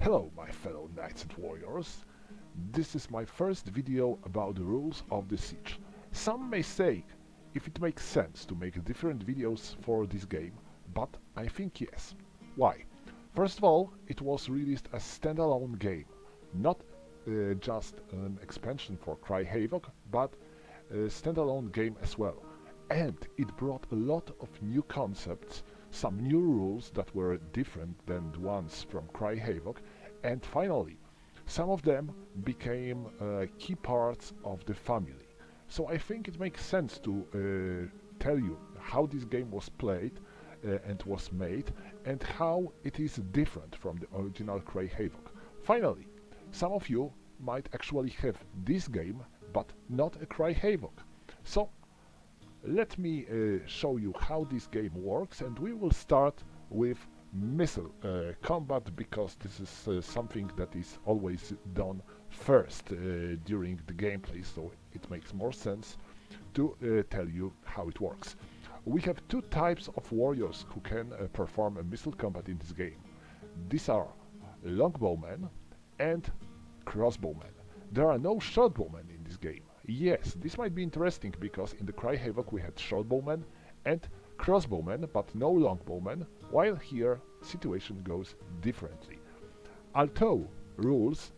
Hello my fellow knights and warriors. This is my first video about the rules of the siege. Some may say if it makes sense to make different videos for this game, but I think yes. Why? First of all, it was released as standalone game, not just an expansion for Cry Havoc, but a standalone game as well. And it brought a lot of new concepts, some new rules that were different than the ones from Cry Havoc, and finally, some of them became key parts of the family. So I think it makes sense to tell you how this game was played and was made, and how it is different from the original Cry Havoc. Finally, some of you might actually have this game, but not a Cry Havoc. So let me show you how this game works, and we will start with missile combat, because this is something that is always done first during the gameplay, so it makes more sense to tell you how it works. We have two types of warriors who can perform a missile combat in this game. These are longbowmen and crossbowmen. There are no shortbowmen in this game. Yes, this might be interesting, because in the Cry Havoc we had shortbowmen and crossbowmen, but no longbowmen, while here situation goes differently. Although rules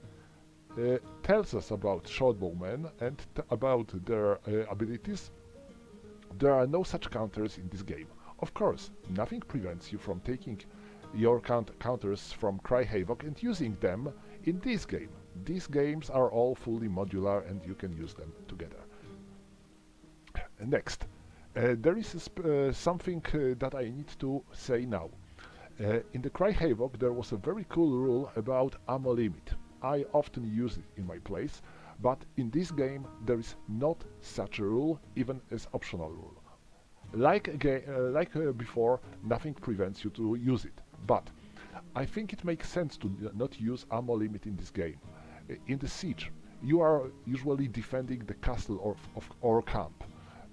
tells us about shortbowmen and about their abilities, there are no such counters in this game. Of course, nothing prevents you from taking your counters from Cry Havoc and using them in this game. These games are all fully modular and you can use them together. Next, there is something that I need to say now. In the Cry Havoc there was a very cool rule about ammo limit. I often use it in my plays, but in this game there is not such a rule, even as optional rule. Like before, nothing prevents you to use it, but I think it makes sense to not use ammo limit in this game. In the siege, you are usually defending the castle or camp.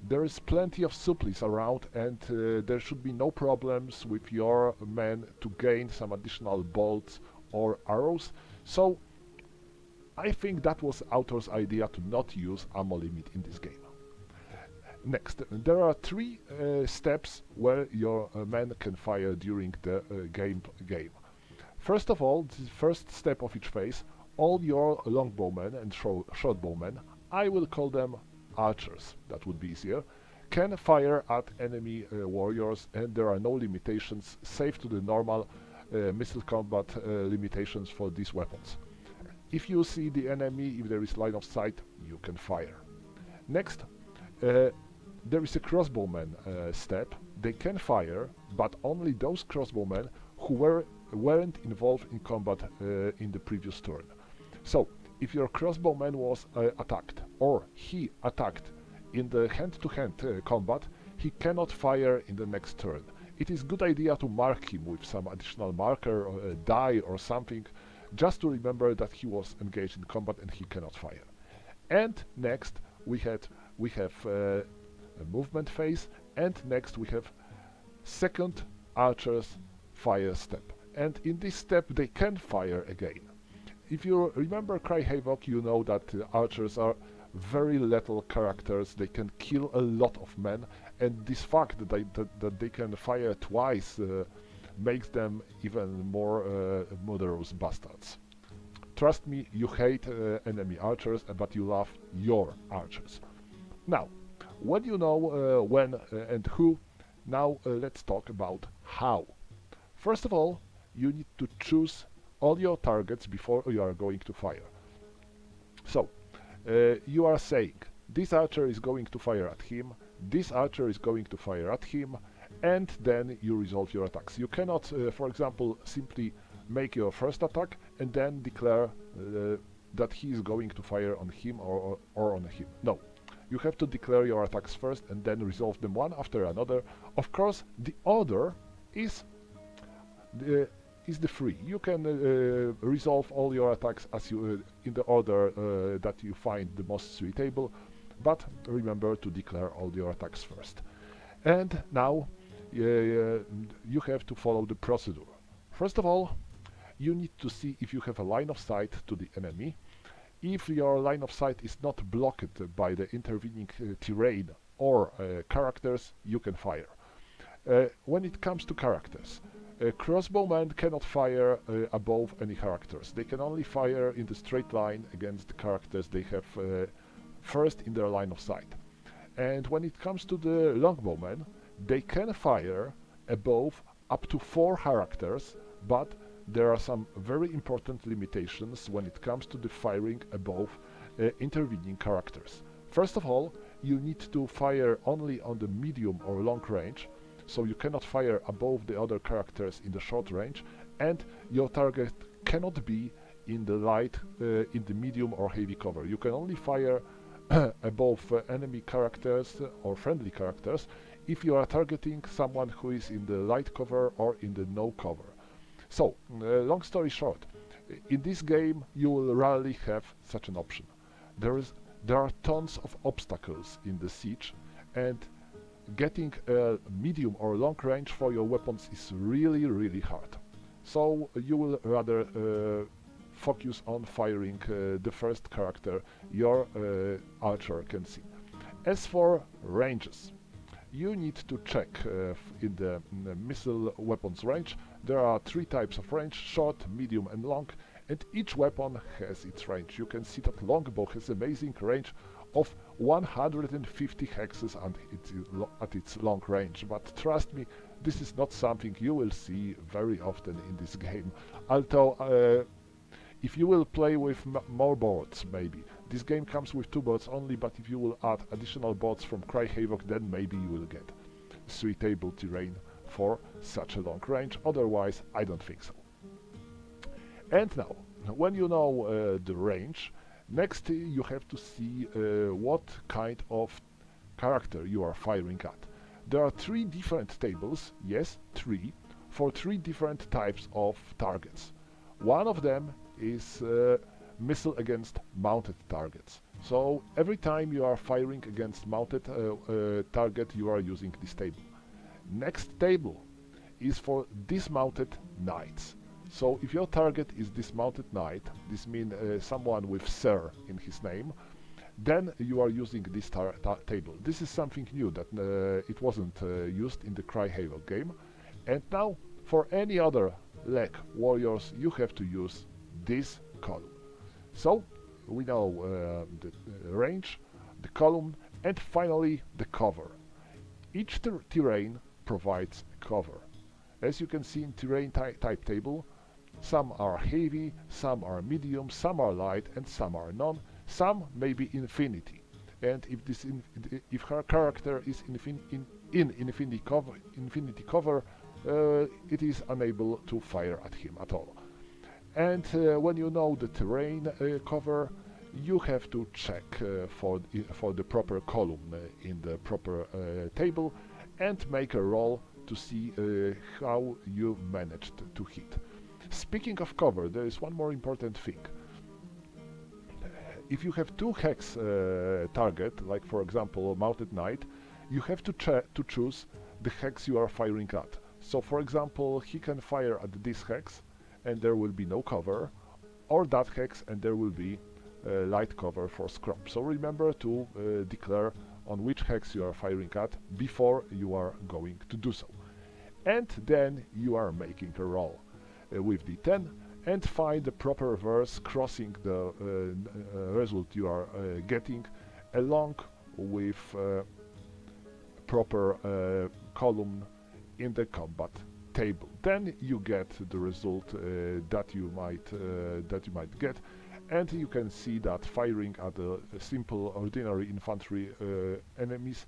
There is plenty of supplies around, and there should be no problems with your men to gain some additional bolts or arrows, so I think that was author's idea to not use ammo limit in this game. Next, there are three steps where your men can fire during the game. First of all, the first step of each phase, all your longbowmen and shortbowmen, I will call them archers, that would be easier, can fire at enemy warriors, and there are no limitations save to the normal missile combat limitations for these weapons. If you see the enemy, if there is line of sight, you can fire. Next, there is a crossbowman step. They can fire, but only those crossbowmen who weren't involved in combat in the previous turn. So, if your crossbowman was attacked, or he attacked in the hand-to-hand combat, he cannot fire in the next turn. It is a good idea to mark him with some additional marker, or a die or something, just to remember that he was engaged in combat and he cannot fire. And next we have a movement phase, and next we have second archer's fire step. And in this step they can fire again. If you remember Cry Havoc, you know that archers are very lethal characters. They can kill a lot of men, and this fact that they can fire twice makes them even more murderous bastards. Trust me, you hate enemy archers, but you love your archers. Now, when you know when and who, now let's talk about how. First of all, you need to choose all your targets before you are going to fire. So, you are saying, this archer is going to fire at him, this archer is going to fire at him, and then you resolve your attacks. You cannot, for example, simply make your first attack and then declare that he is going to fire on him or on him. No. You have to declare your attacks first and then resolve them one after another. Of course, the order is the free. You can resolve all your attacks as you in the order that you find the most suitable, but remember to declare all your attacks first. And now you have to follow the procedure. First of all, you need to see if you have a line of sight to the enemy. If your line of sight is not blocked by the intervening terrain or characters, you can fire. When it comes to characters, crossbowmen cannot fire above any characters. They can only fire in the straight line against the characters they have first in their line of sight. And when it comes to the longbowmen, they can fire above up to 4 characters, but there are some very important limitations when it comes to the firing above intervening characters. First of all, you need to fire only on the medium or long range, so you cannot fire above the other characters in the short range, and your target cannot be in the light, in the medium or heavy cover. You can only fire above enemy characters or friendly characters if you are targeting someone who is in the light cover or in the no cover. So, long story short, in this game you will rarely have such an option. There are tons of obstacles in the siege, and getting a medium or long range for your weapons is really hard. So you will rather focus on firing the first character your archer can see. As for ranges, you need to check in the missile weapons range. There are 3 types of range: short, medium and long, and each weapon has its range. You can see that longbow has amazing range of 150 hexes at its long range, but trust me, this is not something you will see very often in this game. Although if you will play with more boards, maybe. This game comes with 2 boards only, but if you will add additional boards from Cry Havoc, then maybe you will get suitable terrain for such a long range. Otherwise, I don't think so. And now, when you know the range, next you have to see what kind of character you are firing at. There are 3 different tables, yes, 3, for 3 different types of targets. One of them is missile against mounted targets. So every time you are firing against mounted target, you are using this table. Next table is for dismounted knights. So if your target is dismounted knight, this means someone with Sir in his name, then you are using this table. This is something new that it wasn't used in the Cry Havoc game. And now for any other leg warriors, you have to use this column. So we know the range, the column, and finally the cover. Each terrain provides a cover. As you can see in terrain type table, some are heavy, some are medium, some are light, and some are none. Some may be infinity. And if her character is in infinity cover, it is unable to fire at him at all. And when you know the terrain cover, you have to check for the proper column in the proper table and make a roll to see how you managed to hit. Speaking of cover, there is one more important thing. If you have 2 hex target, like for example mounted knight, you have to choose the hex you are firing at. So for example, he can fire at this hex and there will be no cover, or that hex and there will be light cover for scrap. So remember to declare on which hex you are firing at before you are going to do so. And then you are making a roll with D10 and find the proper verse crossing the result you are getting along with proper column in the combat table. Then you get the result that you might get, and you can see that firing at the simple ordinary infantry enemies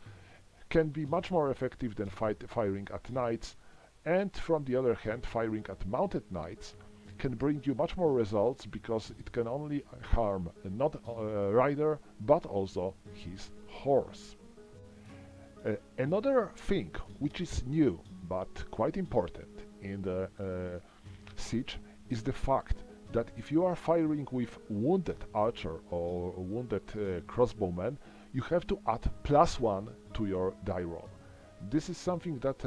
can be much more effective than firing at knights, and from the other hand, firing at mounted knights can bring you much more results because it can only harm not a rider but also his horse. Another thing which is new but quite important in the siege is the fact that if you are firing with wounded archer or wounded crossbowman, you have to add +1 to your die roll. This is something that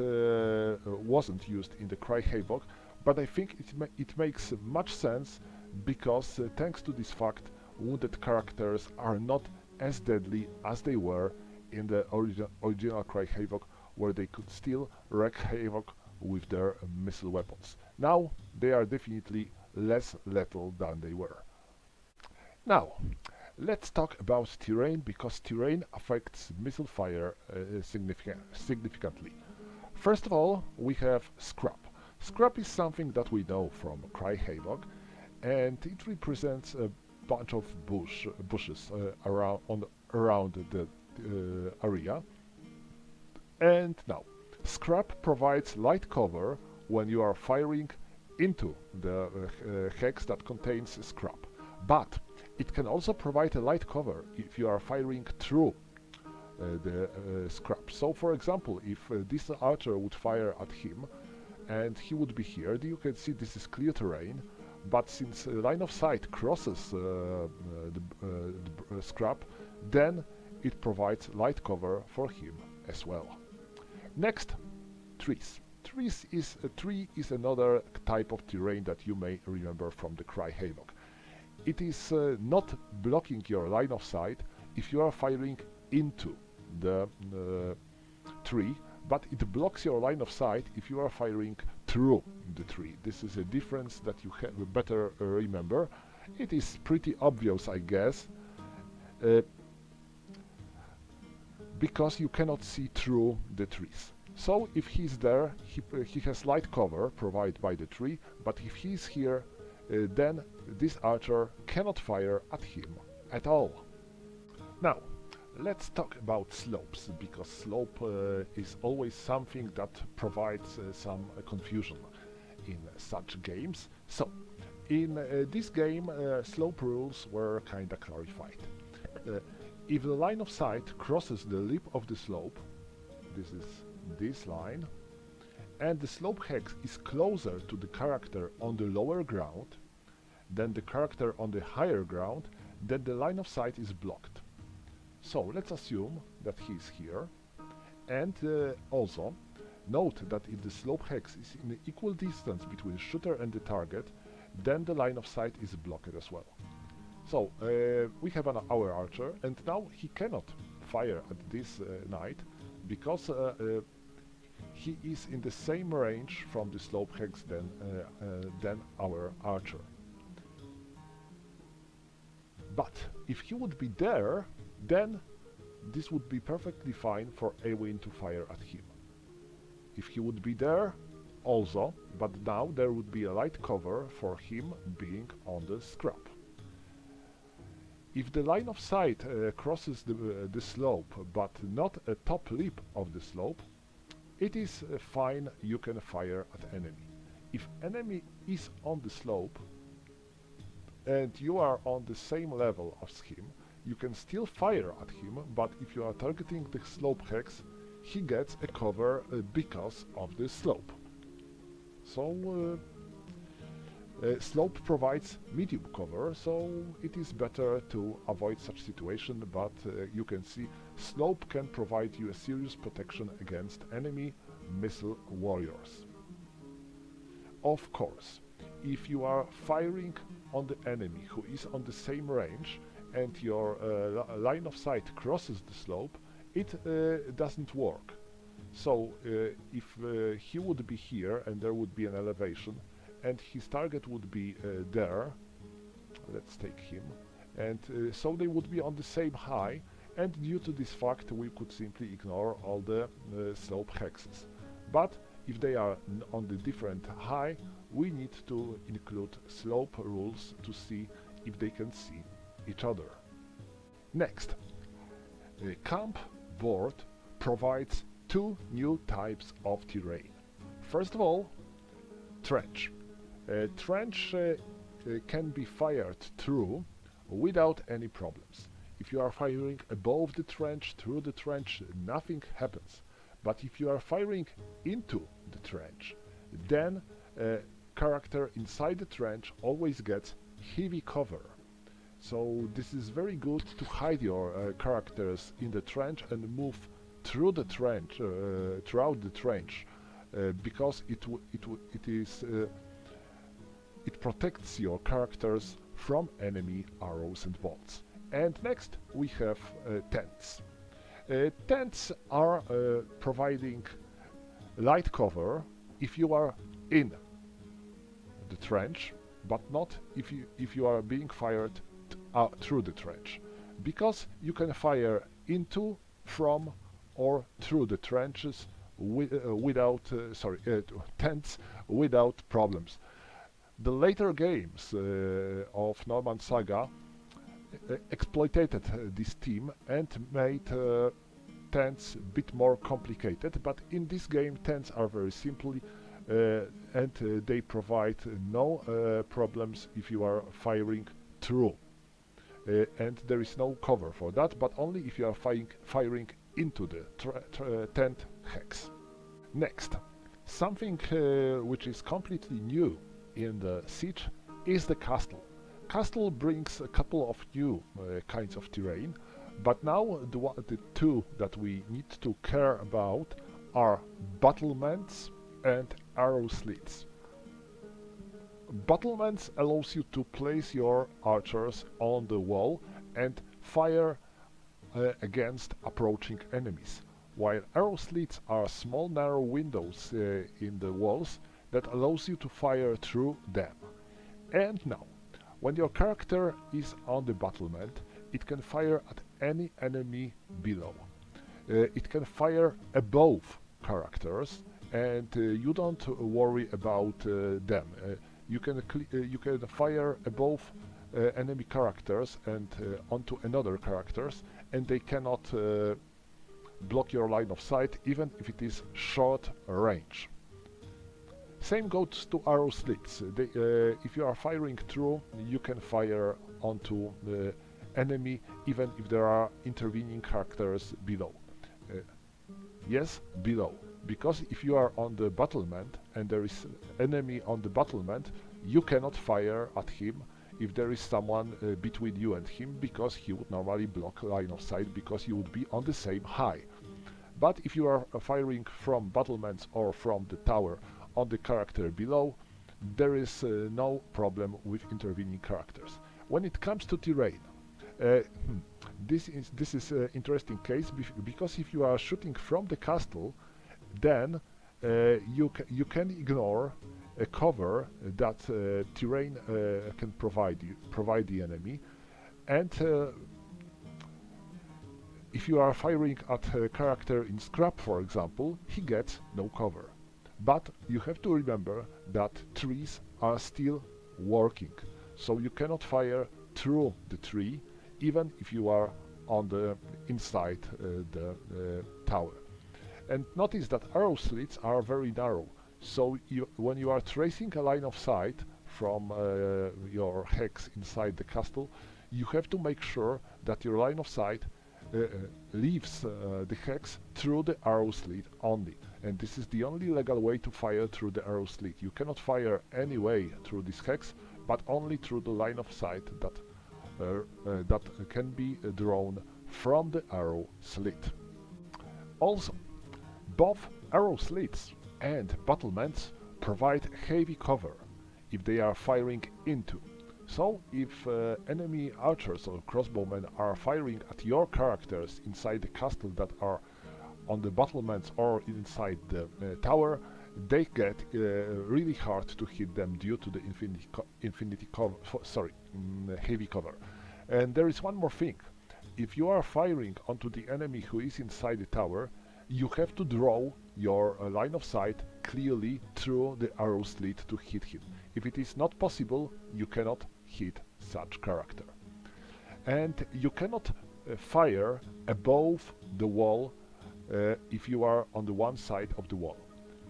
wasn't used in the Cry Havoc, but I think it makes much sense because thanks to this fact, wounded characters are not as deadly as they were in the original Cry Havoc, where they could still wreak havoc with their missile weapons. Now they are definitely less lethal than they were. Now, let's talk about terrain, because terrain affects missile fire significantly. First of all, we have scrap. Scrap is something that we know from Cry Havoc, and it represents a bunch of bushes around the area. And now, scrap provides light cover when you are firing into the hex that contains scrap, but it can also provide a light cover if you are firing through the scrap. So, for example, if this archer would fire at him and he would be here, you can see this is clear terrain, but since line of sight crosses the scrap, then it provides light cover for him as well. Next, trees. Tree is another type of terrain that you may remember from the Cry Havoc. It is not blocking your line of sight if you are firing into the tree, but it blocks your line of sight if you are firing through the tree. This is a difference that you better remember. It is pretty obvious, I guess, because you cannot see through the trees. So if he's there, he has light cover provided by the tree, but if he's here, then this archer cannot fire at him at all. Now, let's talk about slopes, because slope is always something that provides some confusion in such games. So, in this game, slope rules were kinda clarified. If the line of sight crosses the lip of the slope, this is this line, and the slope hex is closer to the character on the lower ground than the character on the higher ground, then the line of sight is blocked. So let's assume that he's here, and also note that if the slope hex is in equal distance between shooter and the target, then the line of sight is blocked as well. So we have our archer, and now he cannot fire at this knight because he is in the same range from the slope hex than our archer. But if he would be there, then this would be perfectly fine for Ewin to fire at him. If he would be there also, but now there would be a light cover for him being on the scrap. If the line of sight crosses the slope, but not a top lip of the slope, it is fine, you can fire at enemy. If enemy is on the slope, and you are on the same level as him, you can still fire at him, but if you are targeting the slope hex, he gets a cover because of the slope. So slope provides medium cover, so it is better to avoid such situation, but you can see slope can provide you a serious protection against enemy missile warriors. Of course, if you are firing on the enemy who is on the same range and your line of sight crosses the slope, it doesn't work. So if he would be here and there would be an elevation and his target would be there, let's take him, and so they would be on the same high, and due to this fact we could simply ignore all the slope hexes. But if they are on the different high, we need to include slope rules to see if they can see each other. Next, the camp board provides two new types of terrain. First of all, trench. Trench can be fired through without any problems. If you are firing above the trench, through the trench, nothing happens. But if you are firing into the trench, then character inside the trench always gets heavy cover. So this is very good to hide your characters in the trench and move through the trench, throughout the trench, because it is It protects your characters from enemy arrows and bolts. And next we have tents. Tents are providing light cover if you are in the trench, but not if you are being fired through the trench, because you can fire into, from, or through the trenches tents without problems. The later games of Norman Saga exploited this theme and made tents a bit more complicated, but in this game tents are very simple and they provide no problems if you are firing through. And there is no cover for that, but only if you are firing into the tent hex. Next, something which is completely new in the Siege is the castle. Castle brings a couple of new kinds of terrain, but now the two that we need to care about are battlements and arrow slits. Battlements allows you to place your archers on the wall and fire against approaching enemies, while arrow slits are small narrow windows in the walls that allows you to fire through them. And now, when your character is on the battlement, it can fire at any enemy below. It can fire above characters, and you don't worry about them. You can fire above enemy characters and onto another characters, and they cannot block your line of sight, even if it is short range. Same goes to arrow slits. If you are firing through, you can fire onto the enemy even if there are intervening characters below. Yes, below. Because if you are on the battlement and there is enemy on the battlement, you cannot fire at him if there is someone between you and him, because he would normally block line of sight because you would be on the same high. But if you are firing from battlements or from the tower on the character below, there is no problem with intervening characters. When it comes to terrain, this is an interesting case because if you are shooting from the castle, then you can ignore a cover that terrain can provide the enemy, and if you are firing at a character in scrap, for example, he gets no cover. But you have to remember that trees are still working, so you cannot fire through the tree even if you are on the inside the tower. And notice that arrow slits are very narrow, so when you are tracing a line of sight from your hex inside the castle, you have to make sure that your line of sight leaves the hex through the arrow slit only. And this is the only legal way to fire through the arrow slit. You cannot fire any way through this hex, but only through the line of sight that can be drawn from the arrow slit. Also, both arrow slits and battlements provide heavy cover if they are firing into. So, if enemy archers or crossbowmen are firing at your characters inside the castle that are on the battlements or inside the tower, they get really hard to hit them due to the heavy cover. And there is one more thing. If you are firing onto the enemy who is inside the tower, you have to draw your line of sight clearly through the arrow slit to hit him. If it is not possible, you cannot hit such character. And you cannot fire above the wall if you are on the one side of the wall.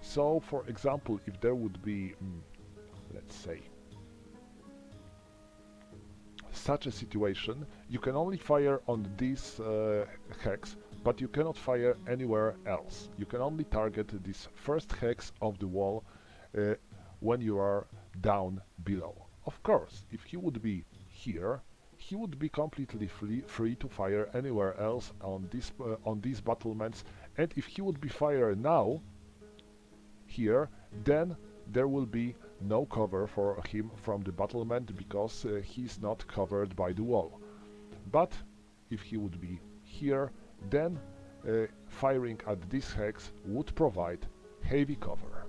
So, for example, if there would be, let's say, such a situation, you can only fire on this hex, but you cannot fire anywhere else. You can only target this first hex of the wall when you are down below. Of course, if he would be here, he would be completely free to fire anywhere else on these battlements, and if he would be fired now here, then there will be no cover for him from the battlement because he's not covered by the wall. But if he would be here, then firing at this hex would provide heavy cover.